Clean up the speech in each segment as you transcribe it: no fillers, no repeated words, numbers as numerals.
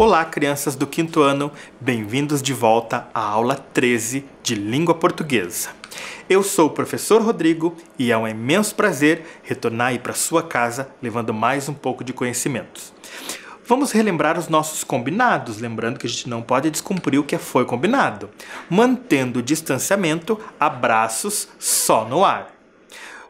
Olá, crianças do quinto ano, bem-vindos de volta à aula 13 de Língua Portuguesa. Eu sou o professor Rodrigo e é um imenso prazer retornar aí para sua casa levando mais um pouco de conhecimentos. Vamos relembrar os nossos combinados, lembrando que a gente não pode descumprir o que foi combinado. Mantendo o distanciamento, abraços só no ar.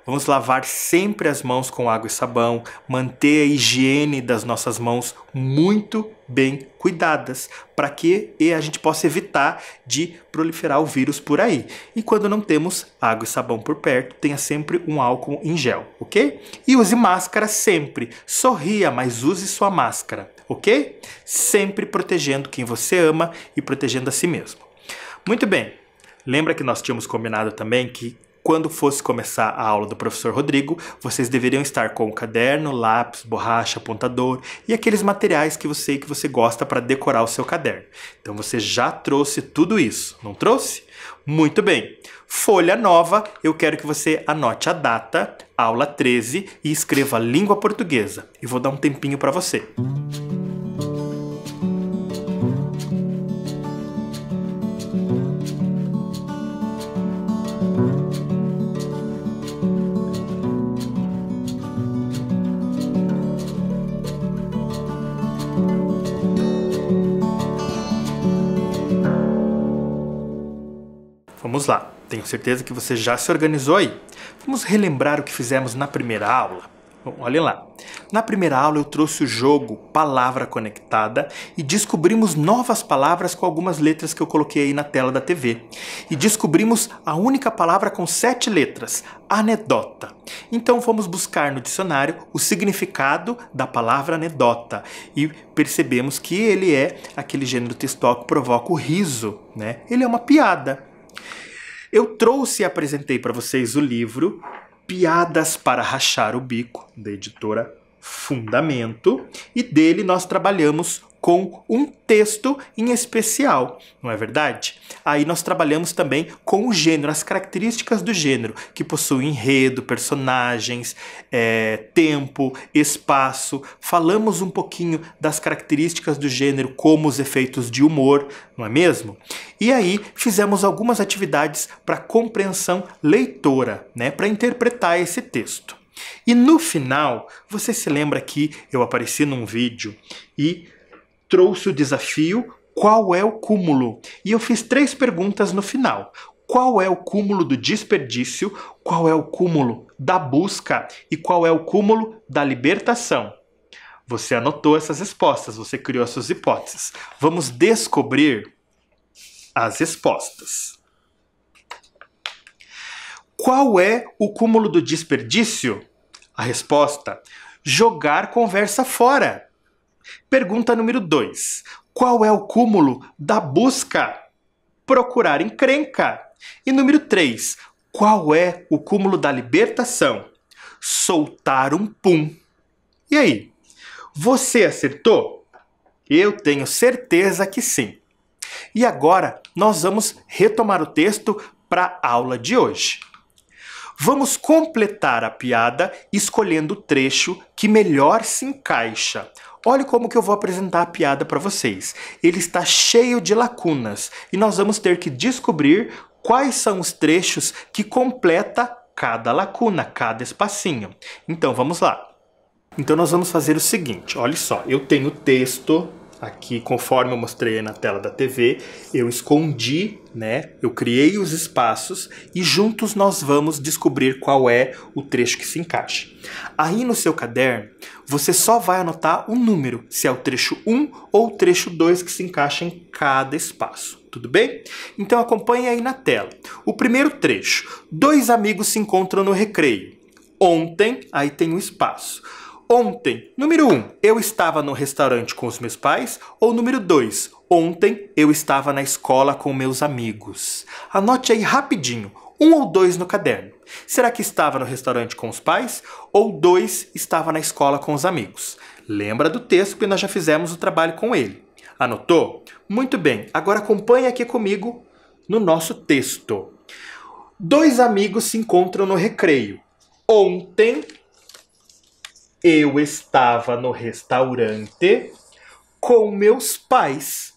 Vamos lavar sempre as mãos com água e sabão, manter a higiene das nossas mãos muito bem cuidadas, para que a gente possa evitar de proliferar o vírus por aí. E quando não temos água e sabão por perto, tenha sempre um álcool em gel, ok? E use máscara sempre. Sorria, mas use sua máscara, ok? Sempre protegendo quem você ama e protegendo a si mesmo. Muito bem. Lembra que nós tínhamos combinado também que quando fosse começar a aula do professor Rodrigo, vocês deveriam estar com o caderno, lápis, borracha, apontador e aqueles materiais que você gosta para decorar o seu caderno. Então você já trouxe tudo isso, não trouxe? Muito bem. Folha nova, eu quero que você anote a data, aula 13, e escreva língua portuguesa. E vou dar um tempinho para você. Vamos lá, tenho certeza que você já se organizou aí. Vamos relembrar o que fizemos na primeira aula? Bom, olhem lá. Na primeira aula eu trouxe o jogo Palavra Conectada e descobrimos novas palavras com algumas letras que eu coloquei aí na tela da TV. E descobrimos a única palavra com 7 letras, anedota. Então vamos buscar no dicionário o significado da palavra anedota e percebemos que ele é aquele gênero textual que provoca o riso, né? Ele é uma piada. Eu trouxe e apresentei para vocês o livro Piadas para Rachar o Bico, da editora Fundamento, e dele nós trabalhamos com um texto em especial, não é verdade? Aí nós trabalhamos também com o gênero, as características do gênero, que possui enredo, personagens, tempo, espaço. Falamos um pouquinho das características do gênero, como os efeitos de humor, não é mesmo? E aí fizemos algumas atividades para compreensão leitora, né? Para interpretar esse texto. E no final, você se lembra que eu apareci num vídeo e trouxe o desafio qual é o cúmulo? E eu fiz 3 perguntas no final. Qual é o cúmulo do desperdício? Qual é o cúmulo da busca? E qual é o cúmulo da libertação? Você anotou essas respostas, você criou as suas hipóteses. Vamos descobrir as respostas. Qual é o cúmulo do desperdício? A resposta: jogar conversa fora. Pergunta número 2. Qual é o cúmulo da busca? Procurar encrenca. E número 3. Qual é o cúmulo da libertação? Soltar um pum. E aí? Você acertou? Eu tenho certeza que sim. E agora nós vamos retomar o texto para a aula de hoje. Vamos completar a piada escolhendo o trecho que melhor se encaixa. Olha como que eu vou apresentar a piada para vocês. Ele está cheio de lacunas e nós vamos ter que descobrir quais são os trechos que completa cada lacuna, cada espacinho. Então vamos lá. Então nós vamos fazer o seguinte, olha só, eu tenho o texto aqui, conforme eu mostrei aí na tela da TV, eu escondi, né? Eu criei os espaços e juntos nós vamos descobrir qual é o trecho que se encaixa. Aí no seu caderno, você só vai anotar o número, se é o trecho 1 ou o trecho 2 que se encaixa em cada espaço. Tudo bem? Então acompanhe aí na tela. O primeiro trecho. 2 amigos se encontram no recreio. Ontem, aí tem um espaço. Ontem, número 1, eu estava no restaurante com os meus pais. Ou número 2, ontem eu estava na escola com meus amigos. Anote aí rapidinho, 1 ou 2 no caderno. Será que estava no restaurante com os pais? Ou 2 estava na escola com os amigos? Lembra do texto que nós já fizemos o trabalho com ele. Anotou? Muito bem, agora acompanhe aqui comigo no nosso texto. 2 amigos se encontram no recreio. Ontem eu estava no restaurante com meus pais.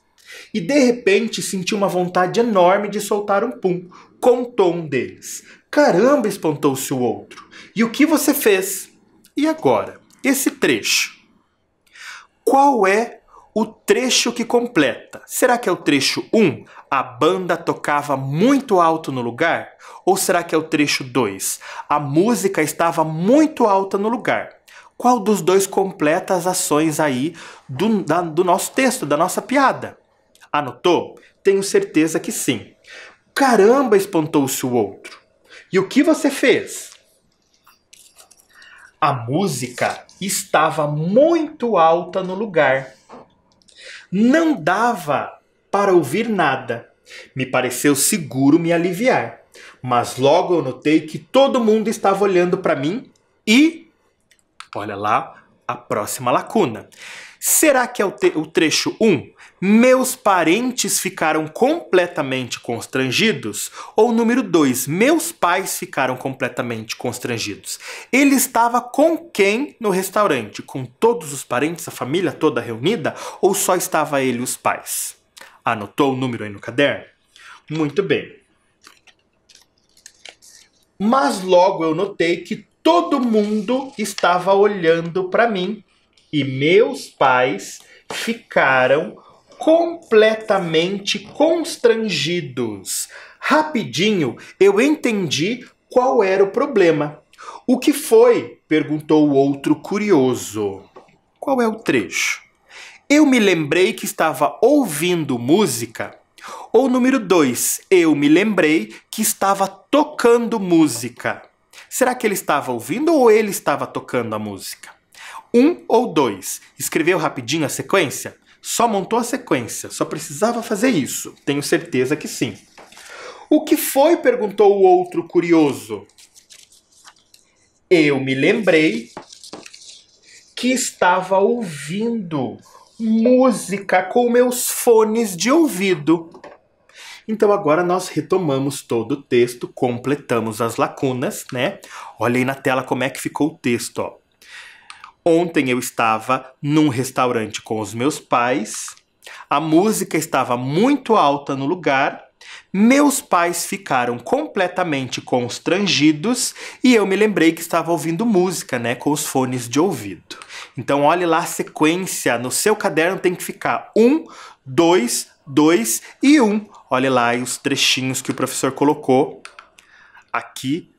E de repente senti uma vontade enorme de soltar um pum, contou um deles. Caramba, espantou-se o outro. E o que você fez? E agora, esse trecho. Qual é o trecho que completa? Será que é o trecho 1? A banda tocava muito alto no lugar? Ou será que é o trecho 2? A música estava muito alta no lugar? Qual dos dois completa as ações aí do nosso texto, da nossa piada? Anotou? Tenho certeza que sim. Caramba, espantou-se o outro. E o que você fez? A música estava muito alta no lugar. Não dava para ouvir nada. Me pareceu seguro me aliviar. Mas logo eu notei que todo mundo estava olhando para mim e... olha lá a próxima lacuna. Será que é o trecho 1? Meus parentes ficaram completamente constrangidos? Ou número 2? Meus pais ficaram completamente constrangidos? Ele estava com quem no restaurante? Com todos os parentes, a família toda reunida? Ou só estava ele e os pais? Anotou o número aí no caderno? Muito bem. Mas logo eu notei que todo mundo estava olhando para mim e meus pais ficaram completamente constrangidos. Rapidinho eu entendi qual era o problema. O que foi? Perguntou o outro curioso. Qual é o trecho? Eu me lembrei que estava ouvindo música. Ou número 2, eu me lembrei que estava tocando música. Será que ele estava ouvindo ou ele estava tocando a música? 1 ou 2? Escreveu rapidinho a sequência? Só montou a sequência, só precisava fazer isso. Tenho certeza que sim. O que foi? Perguntou o outro curioso. Eu me lembrei que estava ouvindo música com meus fones de ouvido. Então agora nós retomamos todo o texto, completamos as lacunas, né? Olha aí na tela como é que ficou o texto, ó. Ontem eu estava num restaurante com os meus pais, a música estava muito alta no lugar, meus pais ficaram completamente constrangidos e eu me lembrei que estava ouvindo música, né, com os fones de ouvido. Então olhe lá a sequência, no seu caderno tem que ficar 1, 2, 2 e 1. Olha lá aí os trechinhos que o professor colocou aqui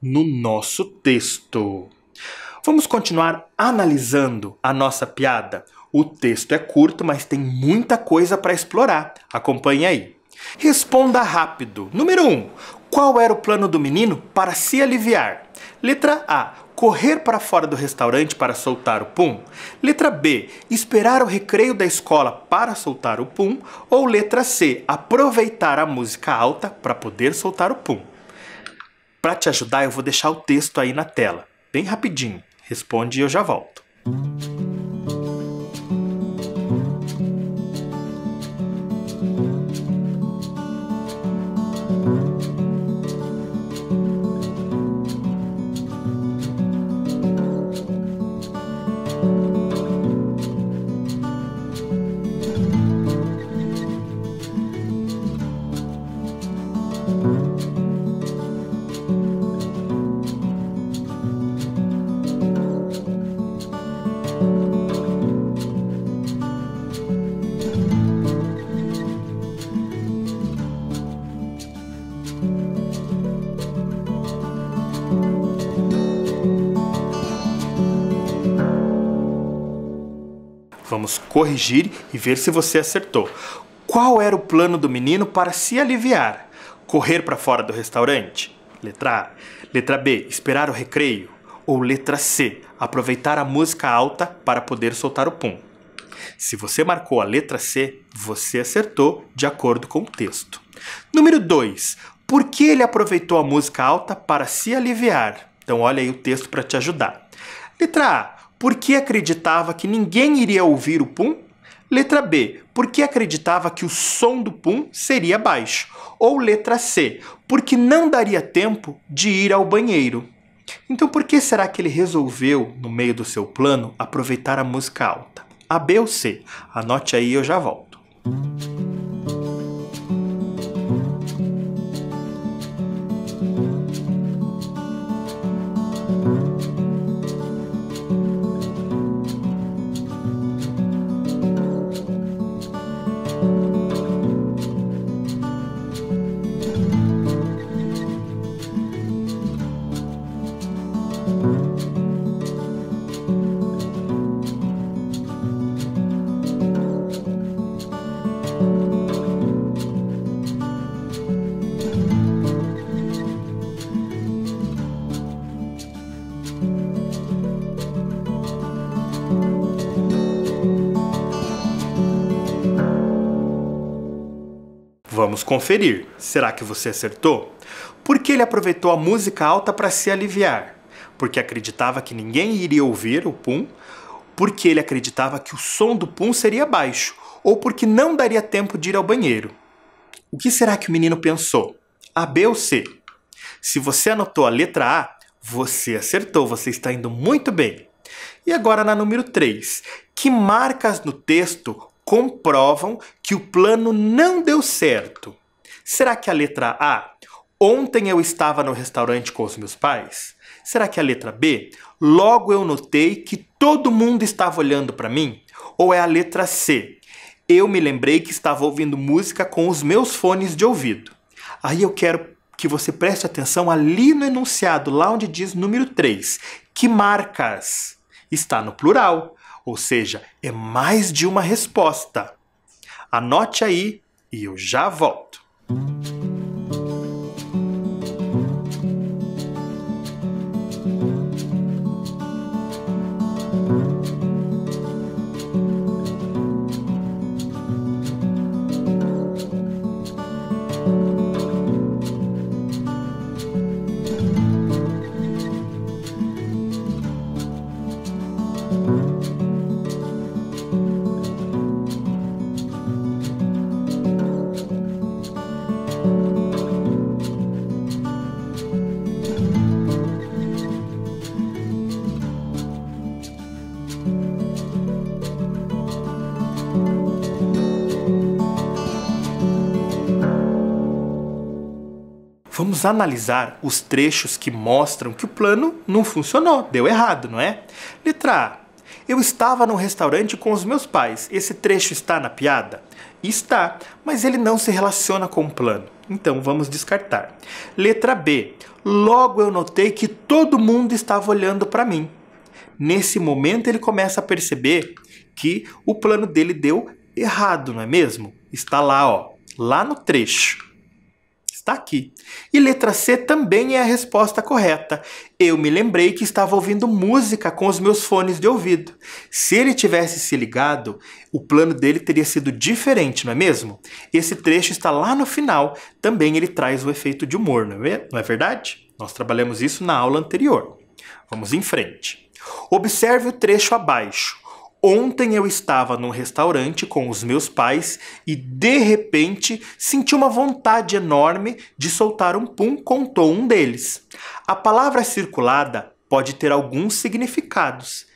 no nosso texto. Vamos continuar analisando a nossa piada. O texto é curto, mas tem muita coisa para explorar. Acompanhe aí. Responda rápido. Número 1. Qual era o plano do menino para se aliviar? Letra A. Correr para fora do restaurante para soltar o pum? Letra B. Esperar o recreio da escola para soltar o pum? Ou letra C. Aproveitar a música alta para poder soltar o pum? Para te ajudar, eu vou deixar o texto aí na tela. Bem rapidinho. Responde e eu já volto. Vamos corrigir e ver se você acertou. Qual era o plano do menino para se aliviar? Correr para fora do restaurante? Letra A. Letra B. Esperar o recreio? Ou letra C. Aproveitar a música alta para poder soltar o pum? Se você marcou a letra C, você acertou de acordo com o texto. Número 2. Por que ele aproveitou a música alta para se aliviar? Então olha aí o texto para te ajudar. Letra A. Porque acreditava que ninguém iria ouvir o pum? Letra B. Porque acreditava que o som do pum seria baixo? Ou letra C. Porque não daria tempo de ir ao banheiro? Então por que será que ele resolveu, no meio do seu plano, aproveitar a música alta? A, B ou C? Anote aí, eu já volto. Vamos conferir. Será que você acertou? Porque ele aproveitou a música alta para se aliviar. Porque acreditava que ninguém iria ouvir o pum. Porque ele acreditava que o som do pum seria baixo. Ou porque não daria tempo de ir ao banheiro. O que será que o menino pensou? A, B ou C? Se você anotou a letra A, você acertou. Você está indo muito bem. E agora na número 3. Que marcas no texto comprovam que o plano não deu certo? Será que a letra A, ontem eu estava no restaurante com os meus pais? Será que a letra B, logo eu notei que todo mundo estava olhando para mim? Ou é a letra C, eu me lembrei que estava ouvindo música com os meus fones de ouvido? Aí eu quero que você preste atenção ali no enunciado, lá onde diz número 3. Que marcas? Está no plural. Ou seja, é mais de uma resposta. Anote aí e eu já volto. Vamos analisar os trechos que mostram que o plano não funcionou, deu errado, não é? Letra A. Eu estava num restaurante com os meus pais. Esse trecho está na piada? Está, mas ele não se relaciona com o plano. Então vamos descartar. Letra B. Logo eu notei que todo mundo estava olhando para mim. Nesse momento ele começa a perceber que o plano dele deu errado, não é mesmo? Está lá, ó, lá no trecho. Está aqui. E letra C também é a resposta correta. Eu me lembrei que estava ouvindo música com os meus fones de ouvido. Se ele tivesse se ligado, o plano dele teria sido diferente, não é mesmo? Esse trecho está lá no final. Também ele traz o efeito de humor, não é verdade? Nós trabalhamos isso na aula anterior. Vamos em frente. Observe o trecho abaixo. Ontem eu estava num restaurante com os meus pais e, de repente, senti uma vontade enorme de soltar um pum, contou um deles. A palavra circulada pode ter alguns significados.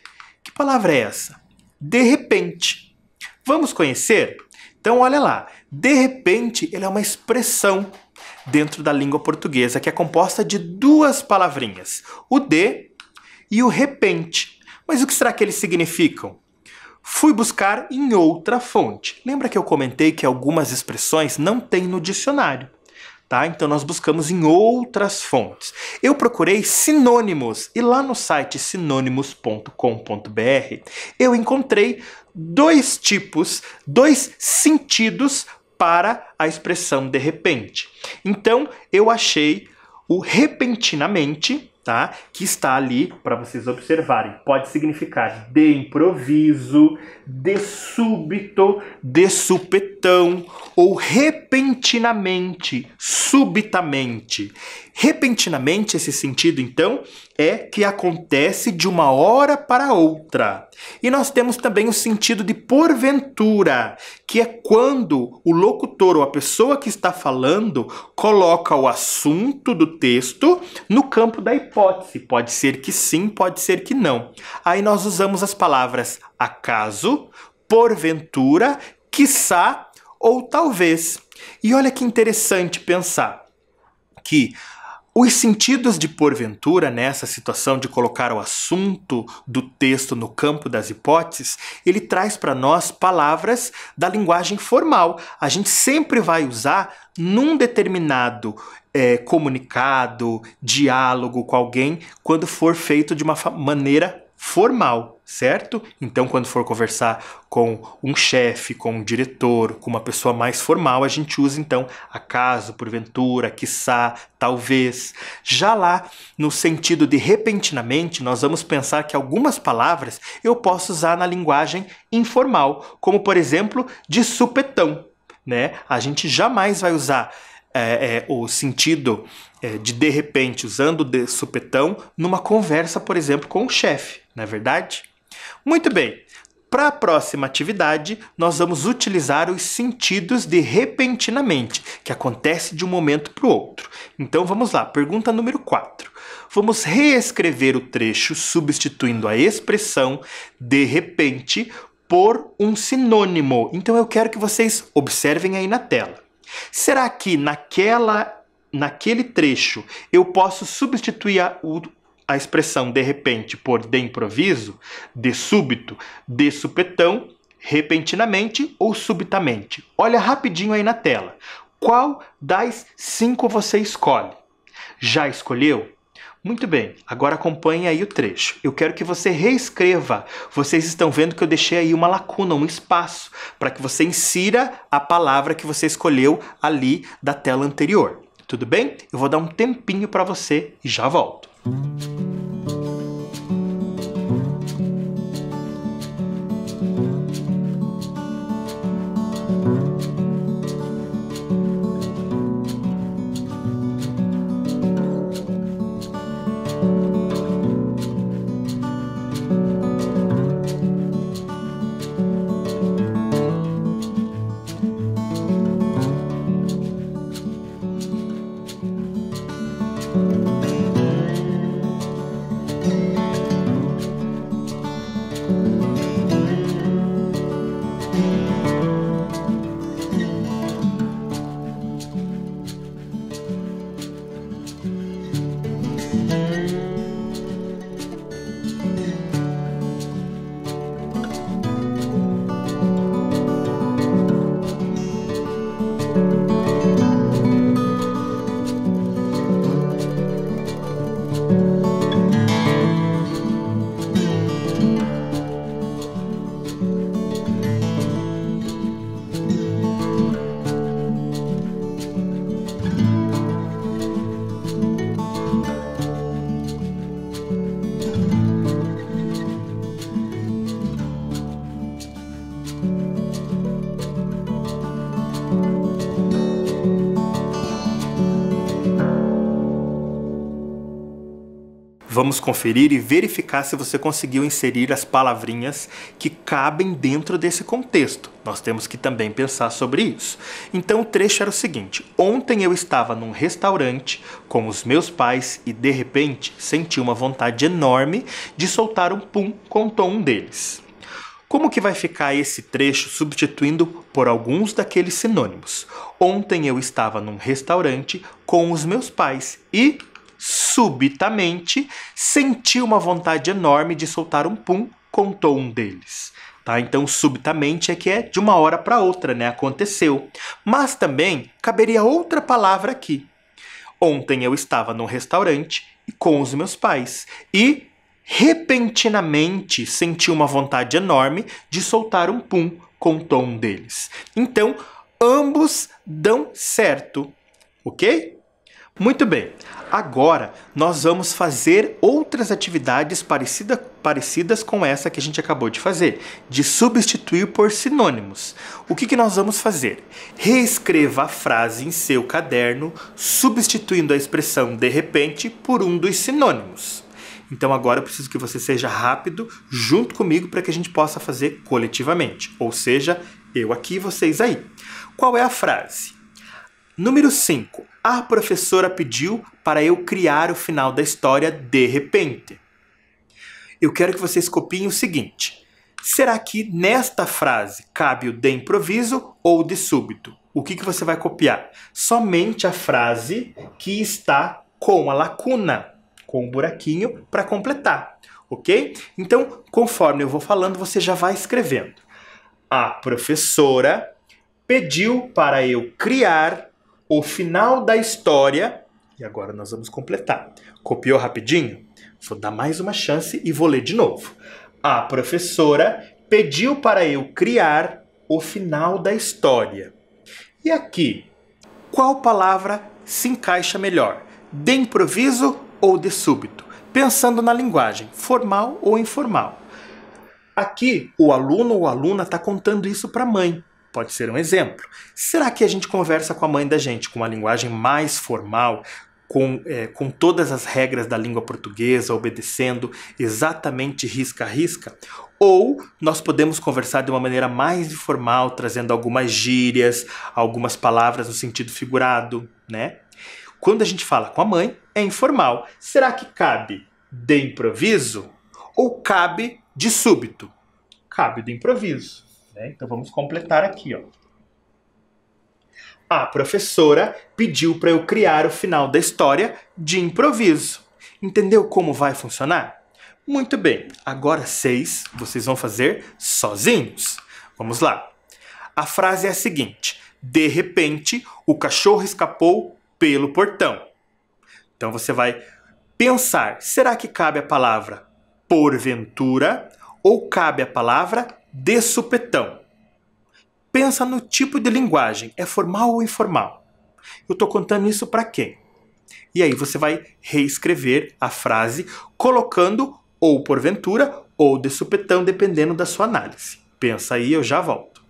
Que palavra é essa? De repente. Vamos conhecer? Então, olha lá. De repente, ele é uma expressão dentro da língua portuguesa que é composta de duas palavrinhas, o de e o repente. Mas o que será que eles significam? Fui buscar em outra fonte. Lembra que eu comentei que algumas expressões não tem no dicionário, tá? Então nós buscamos em outras fontes. Eu procurei sinônimos e lá no site sinônimos.com.br eu encontrei dois tipos, dois sentidos para a expressão de repente. Então eu achei o repentinamente, tá? Que está ali para vocês observarem. Pode significar de improviso, de súbito, de supetão ou repentinamente, subitamente. Repentinamente, esse sentido, então, é que acontece de uma hora para outra. E nós temos também o sentido de porventura, que é quando o locutor ou a pessoa que está falando coloca o assunto do texto no campo da hipótese. Pode ser que sim, pode ser que não. Aí nós usamos as palavras acaso, porventura, quiçá ou talvez. E olha que interessante pensar que os sentidos de porventura, nessa situação de colocar o assunto do texto no campo das hipóteses, ele traz para nós palavras da linguagem formal. A gente sempre vai usar num determinado comunicado, diálogo com alguém, quando for feito de uma maneira formal, certo? Então, quando for conversar com um chefe, com um diretor, com uma pessoa mais formal, a gente usa, então, acaso, porventura, quiçá, talvez. Já lá, no sentido de repentinamente, nós vamos pensar que algumas palavras eu posso usar na linguagem informal, como, por exemplo, de supetão, né? A gente jamais vai usar o sentido de repente, usando de supetão, numa conversa, por exemplo, com o chefe, não é verdade? Muito bem, para a próxima atividade, nós vamos utilizar os sentidos de repentinamente, que acontece de um momento para o outro. Então vamos lá, pergunta número 4. Vamos reescrever o trecho substituindo a expressão de repente por um sinônimo. Então eu quero que vocês observem aí na tela. Será que naquele trecho eu posso substituir a expressão de repente por de improviso, de súbito, de supetão, repentinamente ou subitamente? Olha rapidinho aí na tela. Qual das 5 você escolhe? Já escolheu? Muito bem, agora acompanhe aí o trecho. Eu quero que você reescreva. Vocês estão vendo que eu deixei aí uma lacuna, um espaço, para que você insira a palavra que você escolheu ali da tela anterior. Tudo bem? Eu vou dar um tempinho para você e já volto. Vamos conferir e verificar se você conseguiu inserir as palavrinhas que cabem dentro desse contexto. Nós temos que também pensar sobre isso. Então o trecho era o seguinte: ontem eu estava num restaurante com os meus pais e de repente senti uma vontade enorme de soltar um pum, contou um deles. Como que vai ficar esse trecho substituindo por alguns daqueles sinônimos? Ontem eu estava num restaurante com os meus pais e subitamente senti uma vontade enorme de soltar um pum, contou um deles. Tá? Então, subitamente é de uma hora para outra, né? Aconteceu. Mas também caberia outra palavra aqui. Ontem eu estava num restaurante com os meus pais e repentinamente senti uma vontade enorme de soltar um pum, contou um deles. Então, ambos dão certo, ok? Muito bem. Agora, nós vamos fazer outras atividades parecidas com essa que a gente acabou de fazer, de substituir por sinônimos. O que nós vamos fazer? Reescreva a frase em seu caderno, substituindo a expressão de repente por um dos sinônimos. Então agora eu preciso que você seja rápido junto comigo para que a gente possa fazer coletivamente. Ou seja, eu aqui e vocês aí. Qual é a frase? Número 5. A professora pediu para eu criar o final da história de repente. Eu quero que vocês copiem o seguinte. Será que nesta frase cabe o de improviso ou de súbito? O que você vai copiar? Somente a frase que está com a lacuna, com o buraquinho para completar, ok? Então, conforme eu vou falando, você já vai escrevendo. A professora pediu para eu criar o final da história, e agora nós vamos completar. Copiou rapidinho? Vou dar mais uma chance e vou ler de novo. A professora pediu para eu criar o final da história. E aqui, qual palavra se encaixa melhor? De improviso ou de súbito? Pensando na linguagem, formal ou informal. Aqui, o aluno ou aluna está contando isso para a mãe. Pode ser um exemplo. Será que a gente conversa com a mãe da gente com uma linguagem mais formal, com todas as regras da língua portuguesa, obedecendo exatamente risca a risca? Ou nós podemos conversar de uma maneira mais informal, trazendo algumas gírias, algumas palavras no sentido figurado, né? Quando a gente fala com a mãe, é informal. Será que cabe de improviso ou cabe de súbito? Cabe de improviso. Então vamos completar aqui, ó. A professora pediu para eu criar o final da história de improviso. Entendeu como vai funcionar? Muito bem. Agora 6 vocês vão fazer sozinhos. Vamos lá. A frase é a seguinte. De repente, o cachorro escapou pelo portão. Então você vai pensar, será que cabe a palavra porventura ou cabe a palavra de supetão? Pensa no tipo de linguagem, é formal ou informal? Eu estou contando isso para quem? E aí você vai reescrever a frase colocando ou porventura ou de supetão, dependendo da sua análise. Pensa aí, eu já volto.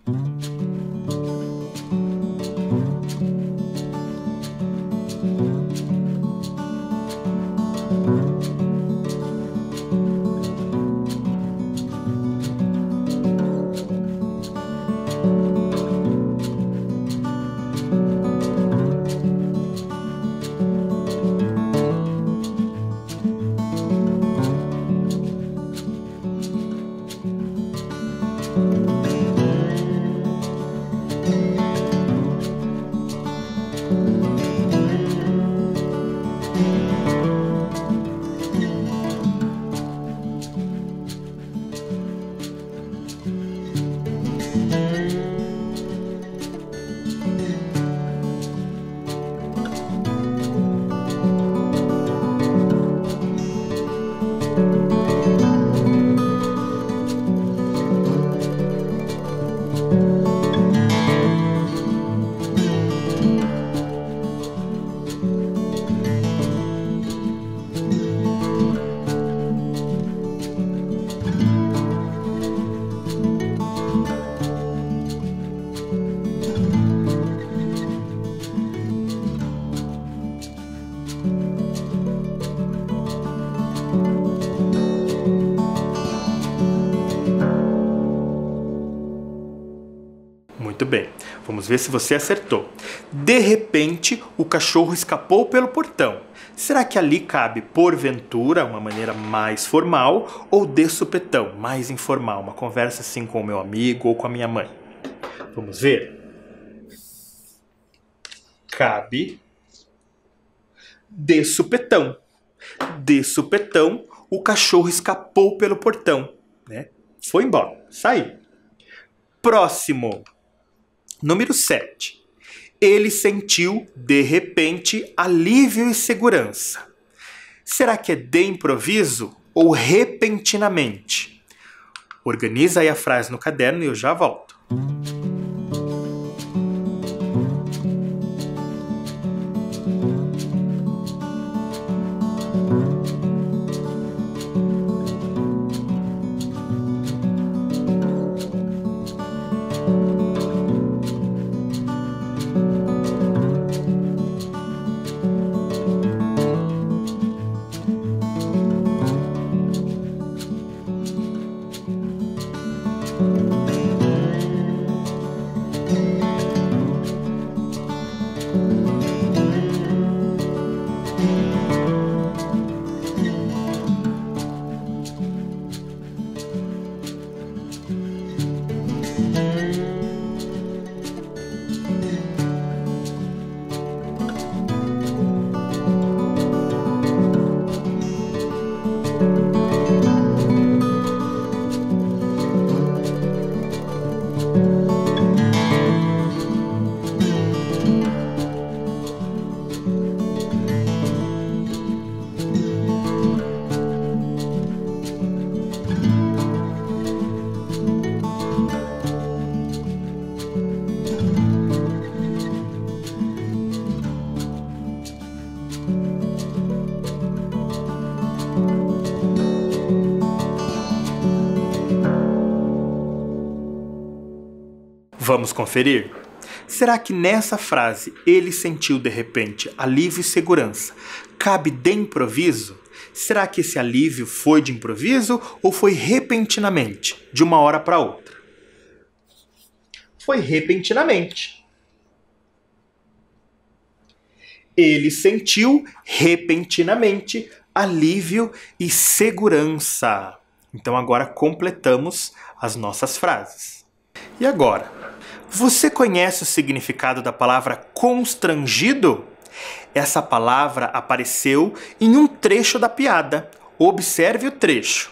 Muito bem, vamos ver se você acertou. De repente, o cachorro escapou pelo portão. Será que ali cabe porventura, uma maneira mais formal, ou de supetão, mais informal, uma conversa assim com o meu amigo ou com a minha mãe? Vamos ver? Cabe de supetão. De supetão, o cachorro escapou pelo portão, né? Foi embora, saiu. Próximo. Número 7. Ele sentiu, de repente, alívio e segurança. Será que é de improviso ou repentinamente? Organiza aí a frase no caderno e eu já volto. Vamos conferir? Será que nessa frase ele sentiu de repente alívio e segurança? Cabe de improviso? Será que esse alívio foi de improviso ou foi repentinamente, de uma hora para outra? Foi repentinamente. Ele sentiu repentinamente alívio e segurança. Então agora completamos as nossas frases. E agora? Você conhece o significado da palavra constrangido? Essa palavra apareceu em um trecho da piada. Observe o trecho.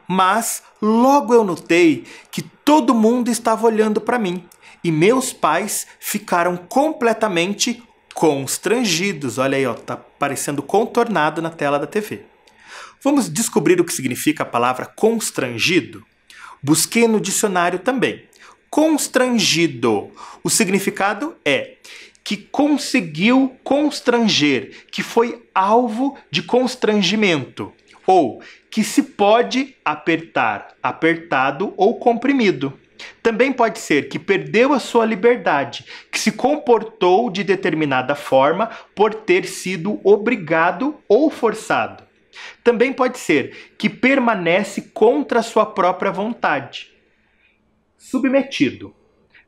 Mas logo eu notei que todo mundo estava olhando para mim e meus pais ficaram completamente constrangidos. Olha aí, ó, tá aparecendo contornado na tela da TV. Vamos descobrir o que significa a palavra constrangido? Busquei no dicionário também. Constrangido. O significado é que conseguiu constranger, que foi alvo de constrangimento, ou que se pode apertar, apertado ou comprimido. Também pode ser que perdeu a sua liberdade, que se comportou de determinada forma por ter sido obrigado ou forçado. Também pode ser que permanece contra a sua própria vontade. Submetido.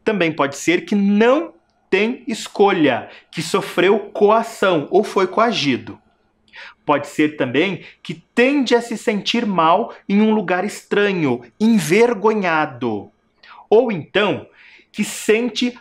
Também pode ser que não tem escolha, que sofreu coação ou foi coagido. Pode ser também que tende a se sentir mal em um lugar estranho, envergonhado. Ou então, que sente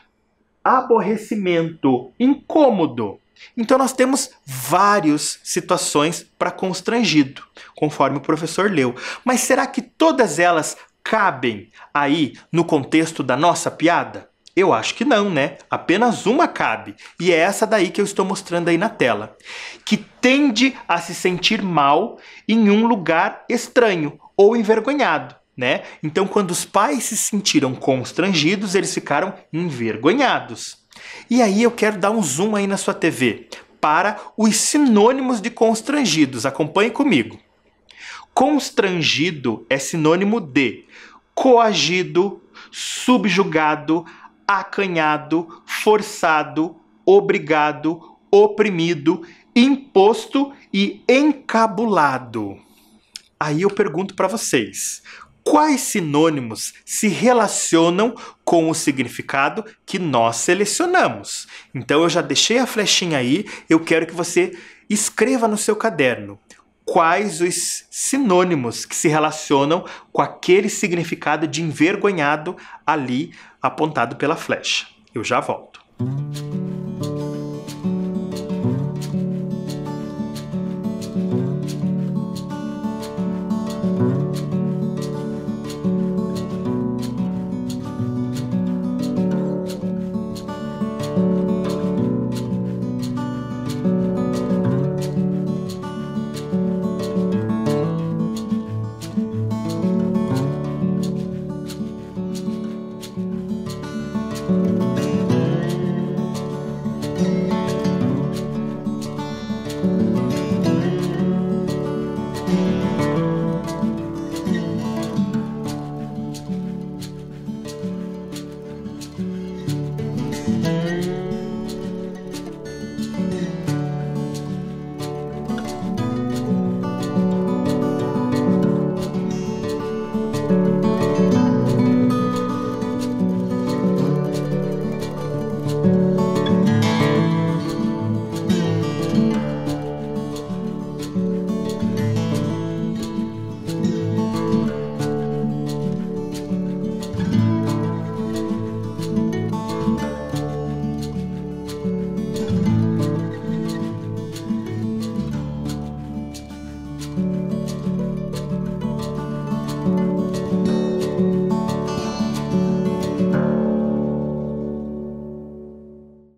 aborrecimento, incômodo. Então nós temos várias situações para constrangido, conforme o professor leu. Mas será que todas elas cabem aí no contexto da nossa piada? Eu acho que não, né? Apenas uma cabe, e é essa daí que eu estou mostrando aí na tela. Que tende a se sentir mal em um lugar estranho ou envergonhado, né? Então, quando os pais se sentiram constrangidos, eles ficaram envergonhados. E aí eu quero dar um zoom aí na sua TV para os sinônimos de constrangidos. Acompanhe comigo. Constrangido é sinônimo de coagido, subjugado, acanhado, forçado, obrigado, oprimido, imposto e encabulado. Aí eu pergunto para vocês, quais sinônimos se relacionam com o significado que nós selecionamos? Então eu já deixei a flechinha aí, eu quero que você escreva no seu caderno quais os sinônimos que se relacionam com aquele significado de envergonhado ali apontado pela flecha. Eu já volto.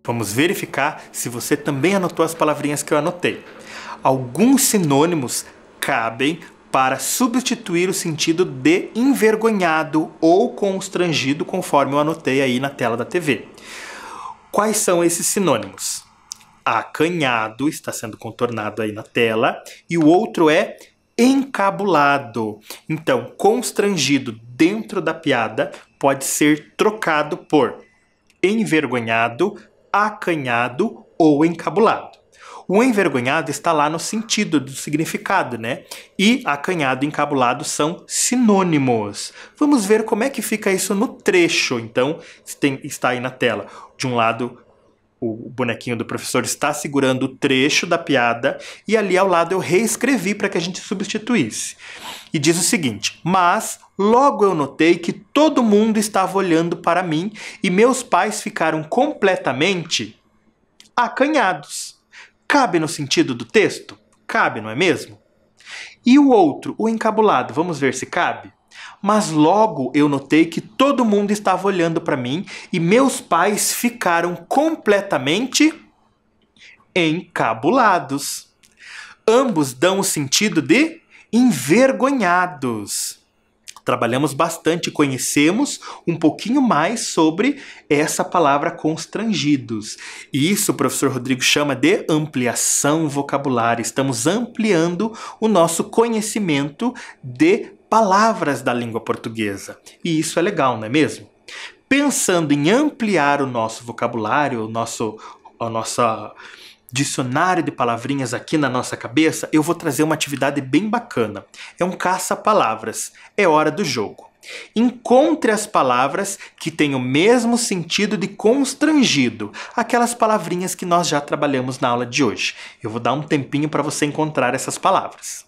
Vamos verificar se você também anotou as palavrinhas que eu anotei. Alguns sinônimos cabem para substituir o sentido de envergonhado ou constrangido, conforme eu anotei aí na tela da TV. Quais são esses sinônimos? Acanhado, está sendo contornado aí na tela, e o outro é encabulado. Então, constrangido dentro da piada pode ser trocado por envergonhado, acanhado ou encabulado. O envergonhado está lá no sentido do significado, né? E acanhado e encabulado são sinônimos. Vamos ver como é que fica isso no trecho. Então, está aí na tela. De um lado, o bonequinho do professor está segurando o trecho da piada e ali ao lado eu reescrevi para que a gente substituísse. E diz o seguinte: mas logo eu notei que todo mundo estava olhando para mim e meus pais ficaram completamente acanhados. Cabe no sentido do texto? Cabe, não é mesmo? E o outro, o encabulado, vamos ver se cabe? Mas logo eu notei que todo mundo estava olhando para mim e meus pais ficaram completamente encabulados. Ambos dão o sentido de envergonhados. Trabalhamos bastante, conhecemos um pouquinho mais sobre essa palavra constrangidos. E isso o professor Rodrigo chama de ampliação vocabular. Estamos ampliando o nosso conhecimento de palavras da língua portuguesa. E isso é legal, não é mesmo? Pensando em ampliar o nosso vocabulário, o nosso dicionário de palavrinhas aqui na nossa cabeça, eu vou trazer uma atividade bem bacana. É um caça-palavras. É hora do jogo. Encontre as palavras que têm o mesmo sentido de constrangido, aquelas palavrinhas que nós já trabalhamos na aula de hoje. Eu vou dar um tempinho para você encontrar essas palavras.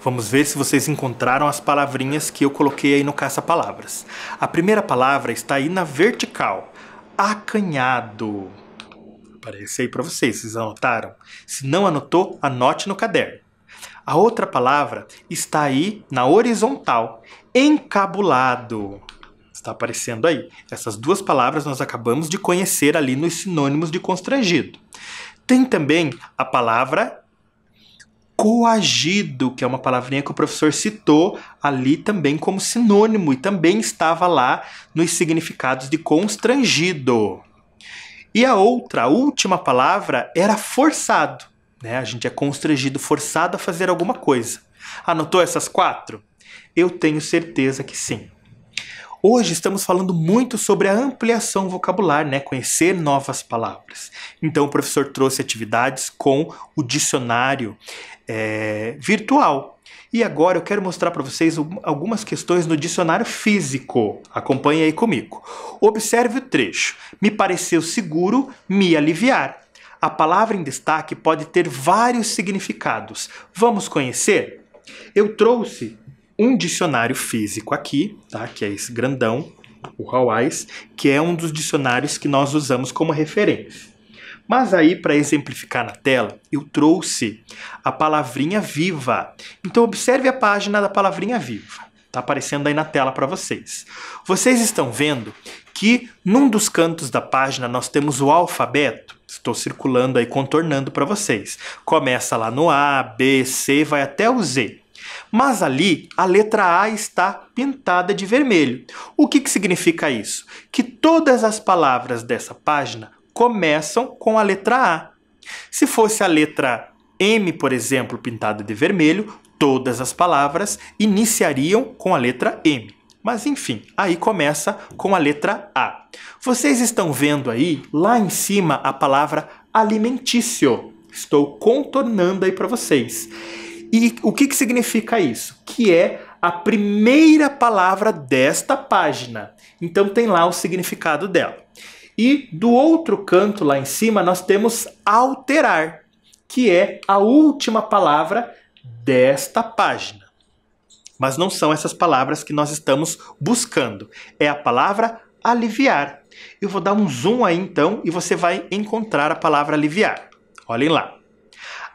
Vamos ver se vocês encontraram as palavrinhas que eu coloquei aí no caça-palavras. A primeira palavra está aí na vertical. Acanhado. Aparece aí para vocês, vocês anotaram? Se não anotou, anote no caderno. A outra palavra está aí na horizontal. Encabulado. Está aparecendo aí. Essas duas palavras nós acabamos de conhecer ali nos sinônimos de constrangido. Tem também a palavra coagido, que é uma palavrinha que o professor citou ali também como sinônimo e também estava lá nos significados de constrangido. E a última palavra era forçado, né? A gente é constrangido, forçado a fazer alguma coisa. Anotou essas 4? Eu tenho certeza que sim. Hoje estamos falando muito sobre a ampliação vocabular, né? Conhecer novas palavras. Então o professor trouxe atividades com o dicionário virtual. E agora eu quero mostrar para vocês algumas questões no dicionário físico. Acompanhe aí comigo. Observe o trecho. Me pareceu seguro me aliviar. A palavra em destaque pode ter vários significados. Vamos conhecer? Eu trouxe um dicionário físico aqui, tá? Que é esse grandão, o Hawais, que é um dos dicionários que nós usamos como referência. Mas aí, para exemplificar na tela, eu trouxe a palavrinha viva. Então, observe a página da palavrinha viva. Está aparecendo aí na tela para vocês. Vocês estão vendo que num dos cantos da página nós temos o alfabeto. Estou circulando aí, contornando para vocês. Começa lá no A, B, C, vai até o Z. Mas ali, a letra A está pintada de vermelho. O que significa isso? Que todas as palavras dessa página começam com a letra A. Se fosse a letra M, por exemplo, pintada de vermelho, todas as palavras iniciariam com a letra M. Mas enfim, aí começa com a letra A. Vocês estão vendo aí, lá em cima, a palavra alimentício. Estou contornando aí para vocês. E o que significa isso? Que é a primeira palavra desta página. Então tem lá o significado dela. E do outro canto, lá em cima, nós temos alterar, que é a última palavra desta página. Mas não são essas palavras que nós estamos buscando. É a palavra aliviar. Eu vou dar um zoom aí então e você vai encontrar a palavra aliviar. Olhem lá.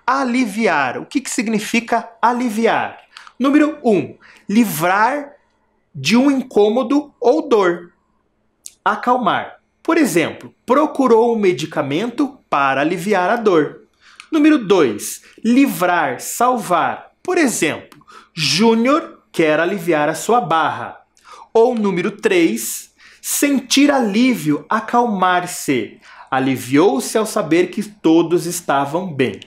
Aliviar. O que significa aliviar? Número 1. Livrar de um incômodo ou dor. Acalmar. Por exemplo, procurou um medicamento para aliviar a dor. Número 2. Livrar, salvar. Por exemplo, Júnior quer aliviar a sua barra. Ou número 3. Sentir alívio, acalmar-se. Aliviou-se ao saber que todos estavam bem.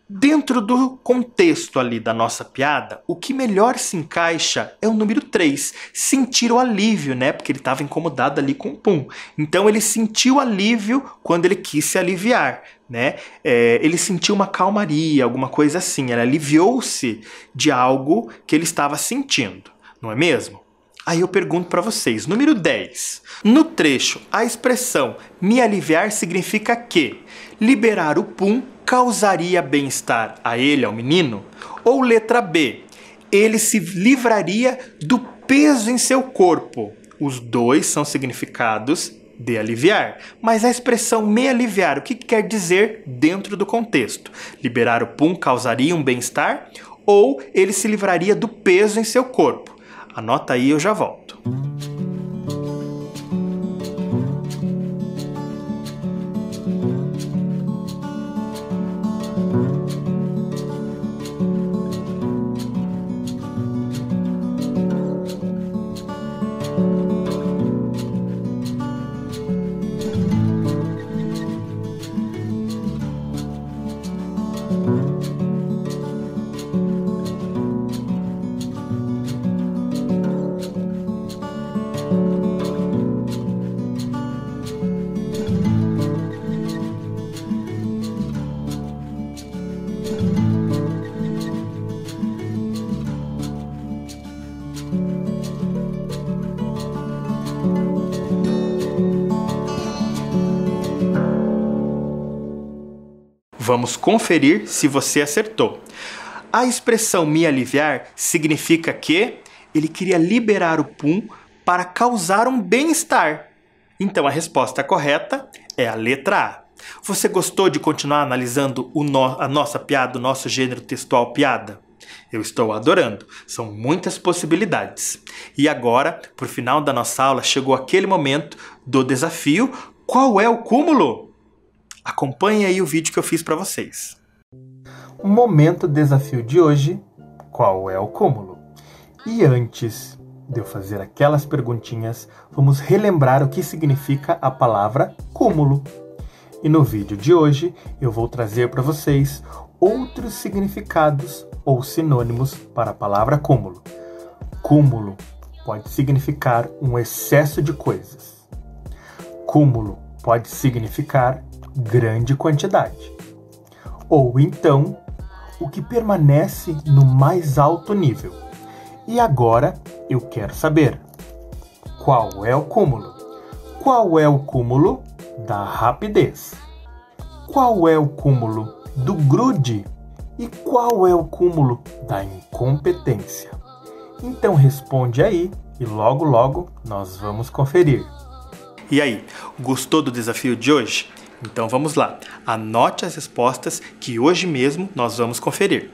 Dentro do contexto ali da nossa piada, o que melhor se encaixa é o número 3, sentir o alívio, né? Porque ele estava incomodado ali com o pum. Então ele sentiu alívio quando ele quis se aliviar, né? Ele sentiu uma calmaria, alguma coisa assim. Ele aliviou-se de algo que ele estava sentindo, não é mesmo? Aí eu pergunto para vocês, número 10. No trecho, a expressão me aliviar significa que liberar o pum causaria bem-estar a ele, ao menino? Ou letra B, ele se livraria do peso em seu corpo? Os dois são significados de aliviar. Mas a expressão me aliviar, o que quer dizer dentro do contexto? Liberar o pum causaria um bem-estar? Ou ele se livraria do peso em seu corpo? Anota aí, eu já volto. Vamos conferir se você acertou. A expressão me aliviar significa que ele queria liberar o pum para causar um bem-estar. Então a resposta correta é a letra A. Você gostou de continuar analisando a nossa piada, o nosso gênero textual piada? Eu estou adorando, são muitas possibilidades. E agora, para o final da nossa aula, chegou aquele momento do desafio. Qual é o cúmulo? Acompanhe aí o vídeo que eu fiz para vocês. O momento desafio de hoje, qual é o cúmulo? E antes de eu fazer aquelas perguntinhas, vamos relembrar o que significa a palavra cúmulo. E no vídeo de hoje, eu vou trazer para vocês outros significados ou sinônimos para a palavra cúmulo. Cúmulo pode significar um excesso de coisas. Cúmulo pode significar grande quantidade. Ou então, o que permanece no mais alto nível. E agora, eu quero saber, qual é o cúmulo? Qual é o cúmulo da rapidez? Qual é o cúmulo do grude? E qual é o cúmulo da incompetência? Então responde aí e logo logo nós vamos conferir. E aí, gostou do desafio de hoje? Então vamos lá, anote as respostas que hoje mesmo nós vamos conferir.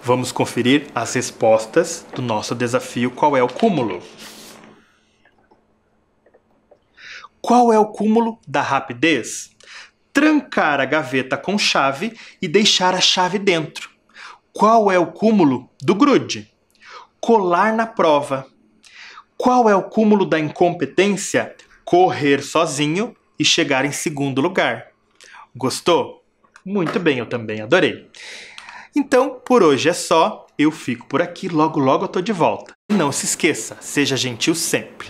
Vamos conferir as respostas do nosso desafio Qual é o cúmulo? Qual é o cúmulo da rapidez? Trancar a gaveta com chave e deixar a chave dentro. Qual é o cúmulo do grude? Colar na prova. Qual é o cúmulo da incompetência? Correr sozinho e chegar em segundo lugar. Gostou? Muito bem, eu também adorei. Então, por hoje é só. Eu fico por aqui, logo logo eu tô de volta. E não se esqueça, seja gentil sempre.